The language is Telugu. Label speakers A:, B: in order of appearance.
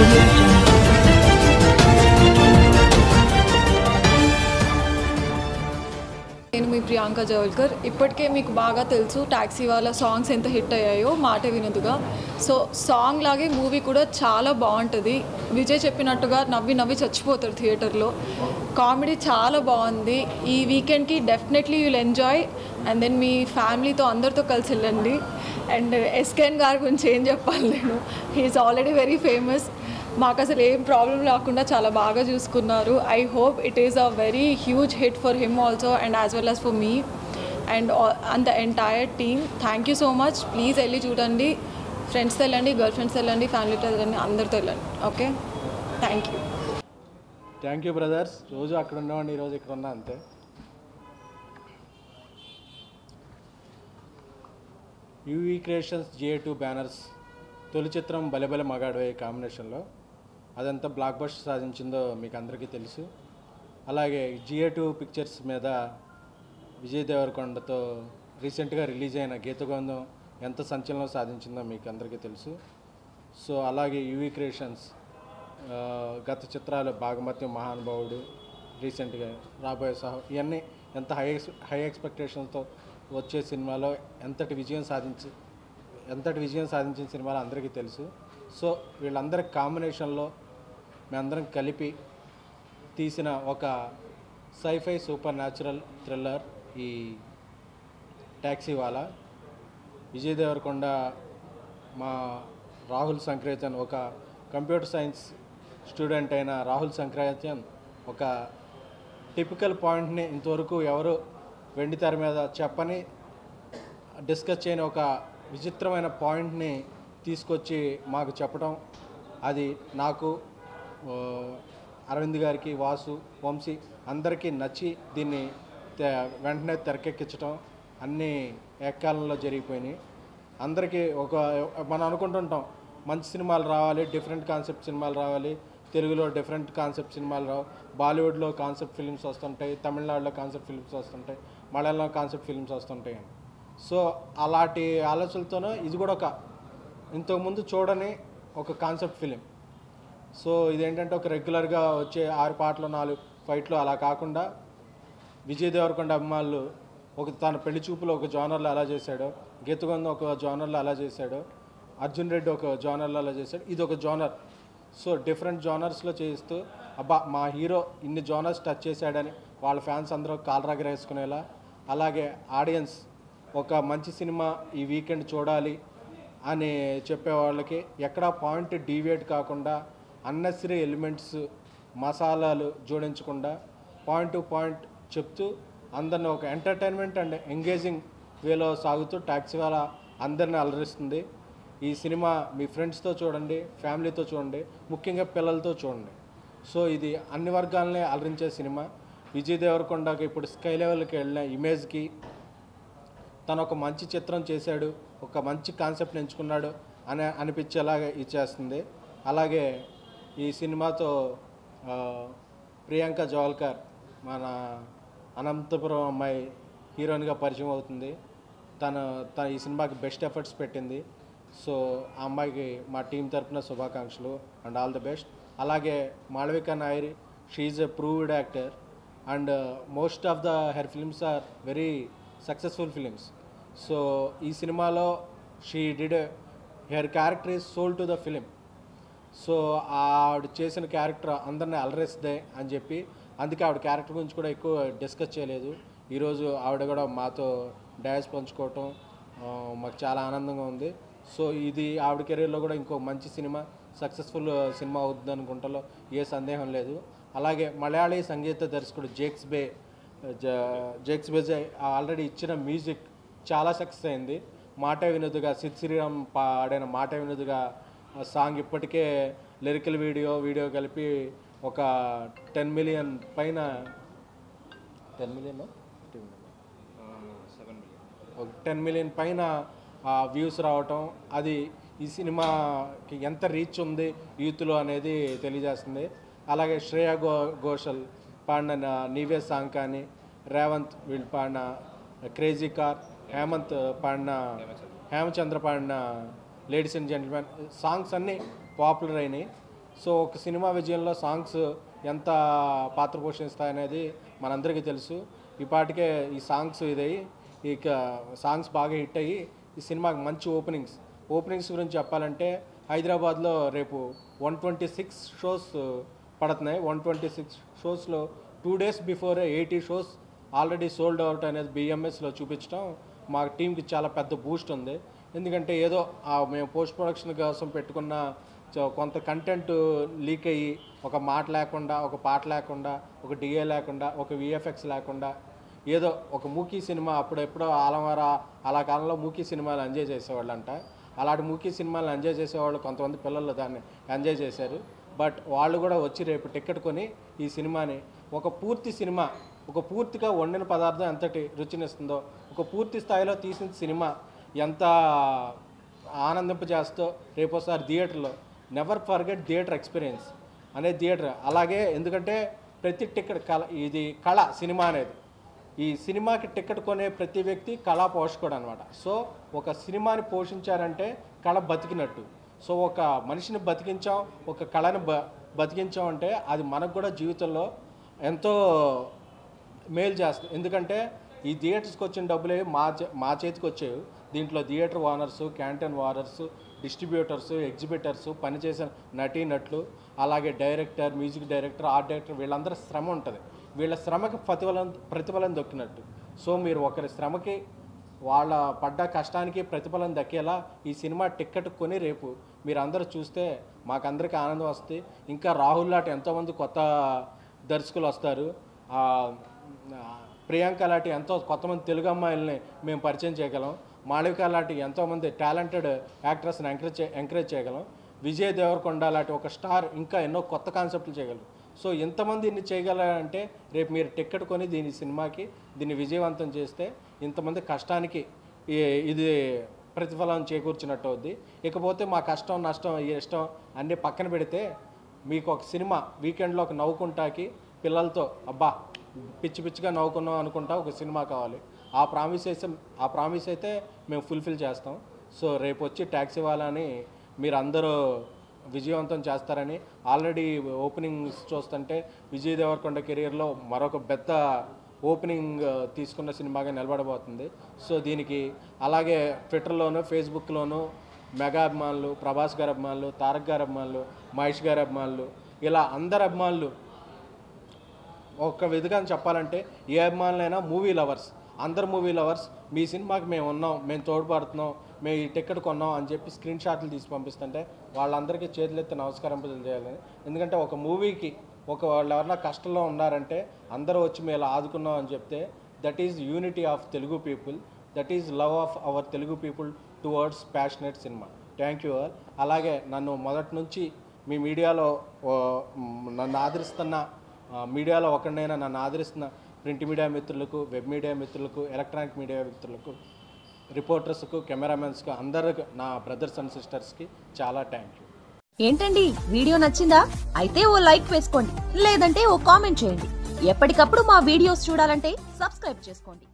A: audio jungle.
B: నేను మీ ప్రియాంక జవల్కర్. ఇప్పటికే మీకు బాగా తెలుసు టాక్సీ వాళ్ళ సాంగ్స్ ఎంత హిట్ అయ్యాయో మాట వినదుగా. సో సాంగ్ లాగే మూవీ కూడా చాలా బాగుంటుంది. విజయ్ చెప్పినట్టుగా నవ్వి నవ్వి చచ్చిపోతారు థియేటర్లో. కామెడీ చాలా బాగుంది. ఈ వీకెండ్కి definitely you'll enjoy. And then మీ ఫ్యామిలీతో అందరితో కలిసి వెళ్ళండి. అండ్ ఎస్కేఎన్ గారి గురించి ఏం చెప్పాలి నేను, హీఈస్ ఆల్రెడీ వెరీ ఫేమస్. మాకు అసలు ఏం ప్రాబ్లం లేకుండా చాలా బాగా చూసుకున్నారు. I hope it is a very huge hit for him also and as well as for me and the entire team. Thank you so much. Please వెళ్ళి చూడండి. ఫ్రెండ్స్తో వెళ్ళండి, గర్ల్ ఫ్రెండ్స్తో వెళ్ళండి, ఫ్యామిలీతో వెళ్ళండి, అందరితో వెళ్ళండి. Okay, thank you.
C: Thank you brothers. రోజు అక్కడ ఉన్నామండి, ఈరోజు ఇక్కడ ఉన్నా అంతే. యూవీ క్రియేషన్స్ GA2 బ్యానర్స్ తొలి చిత్రం బలెబలె మగాడవే కాంబినేషన్లో అదంతా బ్లాక్ బస్టర్ సాధించిందో మీకు అందరికీ తెలుసు. అలాగే GA2 పిక్చర్స్ మీద విజయ్ దేవరకొండతో రీసెంట్గా రిలీజ్ అయిన గీతగోవిందం ఎంత సంచలనం సాధించిందో మీకు అందరికీ తెలుసు. సో అలాగే యూవీ క్రియేషన్స్ గత చిత్రాలు భాగమతి, మహానుభావుడు, రీసెంట్గా రాబోయే ఇవన్నీ ఎంత హై ఎక్స్పెక్టేషన్తో వచ్చే సినిమాలో ఎంతటి విజయం సాధించిన సినిమాలు అందరికీ తెలుసు. సో వీళ్ళందరి కాంబినేషన్లో మేమందరం కలిపి తీసిన ఒక సైఫై సూపర్ న్యాచురల్ థ్రిల్లర్ ఈ టాక్సీ వాలా. విజయ్ దేవరకొండ, మా రాహుల్ సంక్రేతన్, ఒక కంప్యూటర్ సైన్స్ స్టూడెంట్ అయిన రాహుల్ సంక్రేతన్ ఒక టిపికల్ పాయింట్ని ఇంతవరకు ఎవరు వెండి తెర మీద చెప్పని, డిస్కస్ చేయని ఒక విచిత్రమైన పాయింట్ని తీసుకొచ్చి మాకు చెప్పడం, అది నాకు, అరవింద్ గారికి, వాసు, వంశీ అందరికీ నచ్చి దీన్ని వెంటనే తెరకెక్కించడం అన్నీ ఏకకాలంలో జరిగిపోయినాయి. అందరికీ మనం అనుకుంటుంటాం మంచి సినిమాలు రావాలి, డిఫరెంట్ కాన్సెప్ట్ సినిమాలు రావాలి, తెలుగులో డిఫరెంట్ కాన్సెప్ట్ సినిమాలు రావు, బాలీవుడ్లో కాన్సెప్ట్ ఫిల్మ్స్ వస్తుంటాయి, తమిళనాడులో కాన్సెప్ట్ ఫిల్మ్స్ వస్తుంటాయి, మలయాళంలో కాన్సెప్ట్ ఫిల్మ్స్ వస్తుంటాయి అని. సో అలాంటి ఆలోచనలతోనే ఇది కూడా ఒక ఇంతకుముందు చూడని ఒక కాన్సెప్ట్ ఫిలిం. సో ఇదేంటంటే ఒక రెగ్యులర్గా వచ్చే 6 పాటలు 4 ఫైట్లు అలా కాకుండా విజయ్ దేవరకొండ అభిమానులు తన పెళ్లి చూపులో ఒక జోనర్లో అలా చేశాడు, గీతగోవిందం ఒక జోనర్లో అలా చేశాడు, అర్జున్ రెడ్డి ఒక జోనర్లో అలా చేశాడు, ఇది ఒక జోనర్. సో డిఫరెంట్ జోనర్స్లో చేస్తూ అబ్బా మా హీరో ఇన్ని జోనర్స్ టచ్ చేశాడని వాళ్ళ ఫ్యాన్స్ అందరూ కాలరగరేసుకునేలా, అలాగే ఆడియన్స్ ఒక మంచి సినిమా ఈ వీకెండ్ చూడాలి అని చెప్పేవాళ్ళకి ఎక్కడా పాయింట్ డీవియేట్ కాకుండా, అన్నెసరీ ఎలిమెంట్స్ మసాలాలు జోడించకుండా పాయింట్ టు పాయింట్ చెప్తూ అందరిని ఒక ఎంటర్టైన్మెంట్ అండ్ ఎంగేజింగ్ వేలో సాగుతూ టాక్సీ వాలా అందరిని అలరిస్తుంది. ఈ సినిమా మీ ఫ్రెండ్స్తో చూడండి, ఫ్యామిలీతో చూడండి, ముఖ్యంగా పిల్లలతో చూడండి. సో ఇది అన్ని వర్గాలనే అలరించే సినిమా. విజయ్ దేవరకొండకి ఇప్పుడు స్కై లెవెల్కి వెళ్ళిన ఇమేజ్కి తను ఒక మంచి చిత్రం చేశాడు, ఒక మంచి కాన్సెప్ట్ ఎంచుకున్నాడు అని అనిపించేలాగా ఇచ్చేస్తుంది. అలాగే ఈ సినిమాతో ప్రియాంక జవల్కర్ మన అనంతపురం అమ్మాయి హీరోయిన్గా పరిచయం అవుతుంది. తను ఈ సినిమాకి బెస్ట్ ఎఫర్ట్స్ పెట్టింది. సో ఆ అమ్మాయికి మా టీం తరఫున శుభాకాంక్షలు అండ్ ఆల్ ది బెస్ట్. అలాగే Malavika Nair, she is a proved actor and most of the her films are very successful films. So ఈ సినిమాలో she did her character is sold to the film. So ఆవిడ చేసిన క్యారెక్టర్ అందరినీ అలరిస్తే అని చెప్పి అందుకే ఆవిడ క్యారెక్టర్ గురించి కూడా ఎక్కువ డిస్కస్ చేయలేదు. ఈరోజు ఆవిడ కూడా మాతో డయాస్ పంచుకోవటం మాకు చాలా ఆనందంగా ఉంది. సో ఇది ఆవిడ కెరీర్లో కూడా ఇంకో మంచి సినిమా, సక్సెస్ఫుల్ సినిమా అవుతుంది అనుకుంటాలో ఏ సందేహం లేదు. అలాగే మలయాళీ సంగీత దర్శకుడు జేక్స్ బెజాయ్ ఆల్రెడీ ఇచ్చిన మ్యూజిక్ చాలా సక్సెస్ అయింది. మాట వినోదుగా సిద్ శ్రీరామ్ పాడిన మాట వినోదుగా సాంగ్ ఇప్పటికే లిరికల్ వీడియో కలిపి ఒక 10 మిలియన్ పైన 10 మిలియన్ 10 మిలియన్ పైన వ్యూస్ రావటం, అది ఈ సినిమాకి ఎంత రీచ్ ఉంది యూత్లో అనేది తెలియజేస్తుంది. అలాగే శ్రేయా ఘోషల్ పాడిన నీవే సాంగ్ కానీ, రేవంత్ వీళ్ళు పాడిన క్రేజీ కార్, హేమచంద్ర పాడిన లేడీస్ అండ్ జెంటిల్మెన్ సాంగ్స్ అన్నీ పాపులర్ అయినాయి. సో ఒక సినిమా విజయంలో సాంగ్స్ ఎంత పాత్ర పోషిస్తాయనేది మనందరికీ తెలుసు. ఈ పాటికే ఈ సాంగ్స్ ఇక సాంగ్స్ బాగా హిట్ అయ్యి ఈ సినిమాకి మంచి ఓపెనింగ్స్ గురించి చెప్పాలంటే హైదరాబాద్లో రేపు 126 షోస్ పడుతున్నాయి. 126 షోస్లో 2 days before 80 shows already sold out అనేది బిఎంఎస్లో చూపించడం మా టీంకి చాలా పెద్ద బూస్ట్ ఉంది. ఎందుకంటే ఏదో మేము పోస్ట్ ప్రొడక్షన్ కోసం పెట్టుకున్న కొంత కంటెంట్ లీక్ అయ్యి ఒక మాట లేకుండా, ఒక పాట లేకుండా, ఒక డిఏ లేకుండా, ఒక విఎఫ్ఎక్స్ లేకుండా ఏదో ఒక మూకీ సినిమా అప్పుడెప్పుడో అలా కాలంలో మూకీ సినిమాలు ఎంజాయ్ చేసేవాళ్ళంట. అలాంటి మూకీ సినిమాలు ఎంజాయ్ చేసేవాళ్ళు కొంతమంది పిల్లలు దాన్ని ఎంజాయ్ చేశారు. బట్ వాళ్ళు కూడా వచ్చి రేపు టికెట్ కొని ఈ సినిమాని ఒక పూర్తి సినిమా, ఒక పూర్తిగా వండిన పదార్థం ఎంతటి రుచినిస్తుందో, ఒక పూర్తి స్థాయిలో తీసిన సినిమా ఎంత ఆనందింపజేస్తో రేపోసారి థియేటర్లో నెవర్ ఫర్గెట్ థియేటర్ ఎక్స్పీరియన్స్ అనే థియేటర్. అలాగే ఎందుకంటే ప్రతి టికెట్ ఇది కళ సినిమా అనేది. ఈ సినిమాకి టికెట్ కొనే ప్రతి వ్యక్తి కళా పోషకుడు అనమాట. సో ఒక సినిమాని పోషించారంటే కళ బతికినట్టు. సో ఒక మనిషిని బతికించాం, ఒక కళని బతికించాం అంటే అది మనకు కూడా జీవితంలో ఎంతో మేలు చేస్తుంది. ఎందుకంటే ఈ థియేటర్స్కి వచ్చిన డబ్బులే మా చేతికి వచ్చేవి. దీంట్లో theatre owners, canteen owners, distributors, ఎగ్జిబిటర్సు, పనిచేసిన నటీనటులు, అలాగే director, music director, art director వీళ్ళందరూ శ్రమ ఉంటుంది. వీళ్ళ శ్రమకి ప్రతిఫలం దొక్కినట్టు. సో మీరు ఒకరి శ్రమకి వాళ్ళ పడ్డ కష్టానికి ప్రతిఫలం దక్కేలా ఈ సినిమా టికెట్ కొని రేపు మీరు అందరూ చూస్తే మాకందరికీ ఆనందం వస్తుంది. ఇంకా రాహుల్ లాంటి ఎంతోమంది కొత్త దర్శకులు వస్తారు. ప్రియాంక లాంటి ఎంతో కొంతమంది తెలుగు అమ్మాయిల్ని మేము పరిచయం చేయగలం. మాళవిక లాంటి ఎంతోమంది టాలెంటెడ్ యాక్ట్రెస్ని ఎంకరేజ్ చేయగలం. విజయ్ దేవరకొండ లాంటి ఒక స్టార్ ఇంకా ఎన్నో కొత్త కాన్సెప్ట్లు చేయగలరు. సో ఇంతమంది ఇన్ని చేయగలరంటే రేపు మీరు టికెట్ కొని దీన్ని విజయవంతం చేస్తే ఇంతమంది కష్టానికి ఇది ప్రతిఫలం చేకూర్చినట్టు అవుద్ది. ఇకపోతే మా కష్టం, నష్టం, ఇష్టం అన్నీ పక్కన పెడితే మీకు ఒక సినిమా వీకెండ్లో ఒక నవ్వుకుంటాకి పిల్లలతో అబ్బా పిచ్చిగా నవ్వుకున్నాం అనుకుంటా ఒక సినిమా కావాలి. ఆ ప్రామిస్ అయితే మేము ఫుల్ఫిల్ చేస్తాం. సో రేపు వచ్చి ట్యాక్సీ వాళ్ళని మీరు అందరూ విజయవంతం చేస్తారని ఆల్రెడీ ఓపెనింగ్స్ చూస్తుంటే విజయ్ దేవరకొండ కెరియర్లో మరొక పెద్ద ఓపెనింగ్ తీసుకున్న సినిమాగా నిలబడబోతుంది. సో దీనికి అలాగే ట్విట్టర్లోను, ఫేస్బుక్లోను మెగా అభిమానులు, ప్రభాస్ గారి అభిమానులు, తారక్ గారి అభిమానులు, మహేష్ గారి అభిమానులు, ఇలా అందరు అభిమానులు, ఒక విధంగా చెప్పాలంటే ఏ అభిమానులైనా అందరు మూవీ లవర్స్ మీ సినిమాకి మేము ఉన్నాం, మేము తోడ్పడుతున్నాం, మేము ఈ టికెట్ కొన్నాం అని చెప్పి స్క్రీన్ షాట్లు తీసి పంపిస్తుంటే వాళ్ళందరికీ చేతులెత్తి నమస్కారం చేయాలని. ఎందుకంటే ఒక మూవీకి వాళ్ళు ఎవరన్నా కష్టంలో ఉన్నారంటే అందరూ వచ్చి మేము ఆదుకున్నాం అని చెప్తే that is unity of Telugu people, that is love of our Telugu people towards passionate cinema. Thank you all. అలాగే నన్ను మొదటి నుంచి మీ మీడియాలో నన్ను ఆదరిస్తున్న మీడియాలో ఒకరినైనా నన్ను ఆదరిస్తున్న ప్రింట్ మీడియా మిత్రులకు, వెబ్ మీడియా మిత్రులకు, ఎలక్ట్రానిక్ మీడియా మిత్రులకు, రిపోర్టర్స్కు, కెమెరామెన్స్కు, అందరికి నా బ్రదర్స్ అండ్ సిస్టర్స్కి చాలా థ్యాంక్ యూ.
A: ఏంటండి వీడియో నచ్చిందా? అయితే ఓ లైక్ వేసుకోండి, లేదంటే ఓ కామెంట్ చేయండి. ఎప్పటికప్పుడు మా వీడియోస్ చూడాలంటే సబ్స్క్రైబ్ చేసుకోండి.